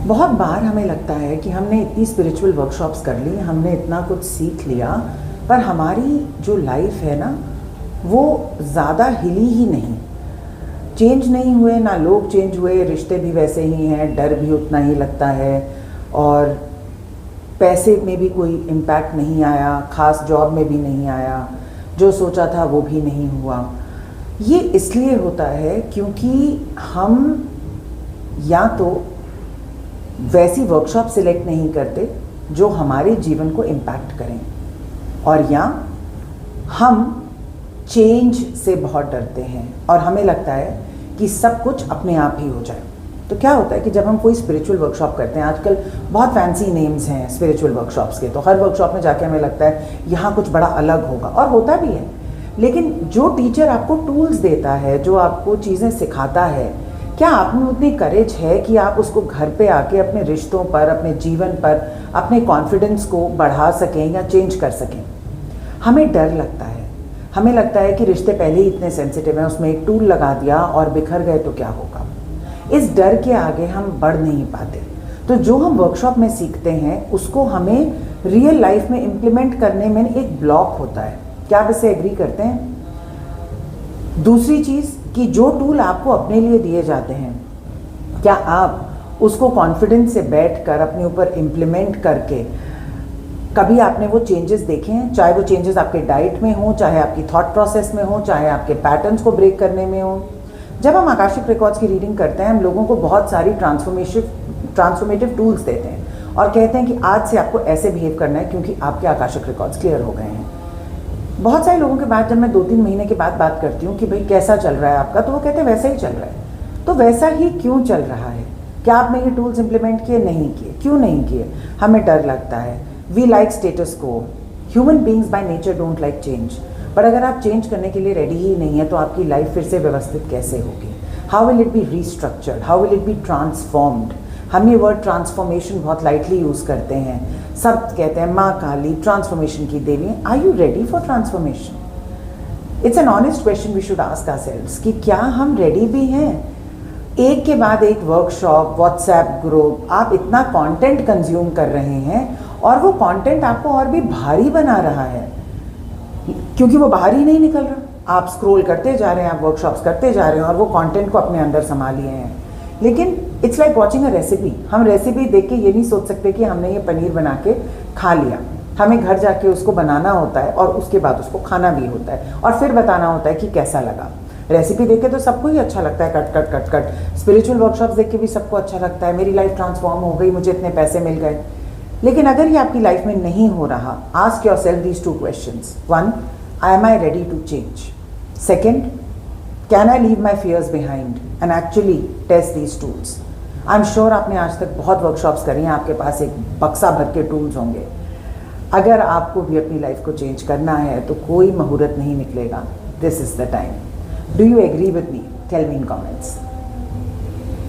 बहुत बार हमें लगता है कि हमने इतनी स्पिरिचुअल वर्कशॉप्स कर ली, हमने इतना कुछ सीख लिया, पर हमारी जो लाइफ है ना वो ज़्यादा हिली ही नहीं, चेंज नहीं हुए ना, लोग चेंज हुए, रिश्ते भी वैसे ही हैं, डर भी उतना ही लगता है और पैसे में भी कोई इम्पैक्ट नहीं आया, खास जॉब में भी नहीं आया, जो सोचा था वो भी नहीं हुआ। ये इसलिए होता है क्योंकि हम या तो वैसी वर्कशॉप सिलेक्ट नहीं करते जो हमारे जीवन को इम्पैक्ट करें, और या हम चेंज से बहुत डरते हैं और हमें लगता है कि सब कुछ अपने आप ही हो जाए। तो क्या होता है कि जब हम कोई स्पिरिचुअल वर्कशॉप करते हैं, आजकल बहुत फैंसी नेम्स हैं स्पिरिचुअल वर्कशॉप्स के, तो हर वर्कशॉप में जाके हमें लगता है यहाँ कुछ बड़ा अलग होगा, और होता भी है, लेकिन जो टीचर आपको टूल्स देता है, जो आपको चीज़ें सिखाता है, क्या आप में उतनी करेज है कि आप उसको घर पे आके अपने रिश्तों पर, अपने जीवन पर, अपने कॉन्फिडेंस को बढ़ा सकें या चेंज कर सकें? हमें डर लगता है, हमें लगता है कि रिश्ते पहले ही इतने सेंसिटिव हैं, उसमें एक टूल लगा दिया और बिखर गए तो क्या होगा। इस डर के आगे हम बढ़ नहीं पाते। तो जो हम वर्कशॉप में सीखते हैं उसको हमें रियल लाइफ में इम्प्लीमेंट करने में एक ब्लॉक होता है। क्या आप इससे एग्री करते हैं? दूसरी चीज़ कि जो टूल आपको अपने लिए दिए जाते हैं, क्या आप उसको कॉन्फिडेंस से बैठकर अपने ऊपर इम्प्लीमेंट करके कभी आपने वो चेंजेस देखे हैं? चाहे वो चेंजेस आपके डाइट में हो, चाहे आपकी थॉट प्रोसेस में हो, चाहे आपके पैटर्न्स को ब्रेक करने में हो। जब हम आकाशिक रिकॉर्ड्स की रीडिंग करते हैं, हम लोगों को बहुत सारी ट्रांसफॉर्मेटिव टूल्स देते हैं और कहते हैं कि आज से आपको ऐसे बिहेव करना है क्योंकि आपके आकाशिक रिकॉर्ड्स क्लियर हो गए हैं। बहुत सारे लोगों के बाद जब मैं 2-3 महीने के बाद बात करती हूँ कि भाई कैसा चल रहा है आपका, तो वो कहते हैं वैसा ही चल रहा है। तो वैसा ही क्यों चल रहा है? क्या आपने ये टूल्स इंप्लीमेंट किए? नहीं किए। क्यों नहीं किए? हमें डर लगता है। वी लाइक स्टेटस को। Human beings by nature don't like change. पर अगर आप चेंज करने के लिए रेडी ही नहीं है तो आपकी लाइफ फिर से व्यवस्थित कैसे होगी? How will it be restructured? How will it be transformed? हम ये वर्ड ट्रांसफॉर्मेशन बहुत लाइटली यूज़ करते हैं। सब कहते हैं माँ काली ट्रांसफॉर्मेशन की देवी। Are you ready for transformation? It's an honest question we should ask ourselves कि क्या हम रेडी भी हैं? एक के बाद एक वर्कशॉप, व्हाट्सएप ग्रुप, आप इतना कंटेंट कंज्यूम कर रहे हैं और वो कंटेंट आपको और भी भारी बना रहा है क्योंकि वो बाहर ही नहीं निकल रहा। आप स्क्रॉल करते जा रहे हैं, आप वर्कशॉप्स करते जा रहे हैं और वो कंटेंट को अपने अंदर संभाल लिए हैं। लेकिन it's like watching a recipe. हम रेसिपी देख के ये नहीं सोच सकते कि हमने ये पनीर बना के खा लिया। हमें घर जाके उसको बनाना होता है और उसके बाद उसको खाना भी होता है और फिर बताना होता है कि कैसा लगा। रेसिपी देख के तो सबको ही अच्छा लगता है, cut cut cut cut. Spiritual workshops देख के भी सबको अच्छा लगता है, मेरी लाइफ ट्रांसफॉर्म हो गई, मुझे इतने पैसे मिल गए। लेकिन अगर ये आपकी लाइफ में नहीं हो रहा, ask yourself these 2 questions. 1, am I ready to change? 2, can I leave my fears behind and actually test these tools? I'm sure आपने आज तक बहुत वर्कशॉप्स करी हैं, आपके पास एक बक्सा भर के टूल्स होंगे। अगर आपको भी अपनी लाइफ को चेंज करना है तो कोई मुहूर्त नहीं निकलेगा। This is the time. Do you agree with me? Tell me in comments.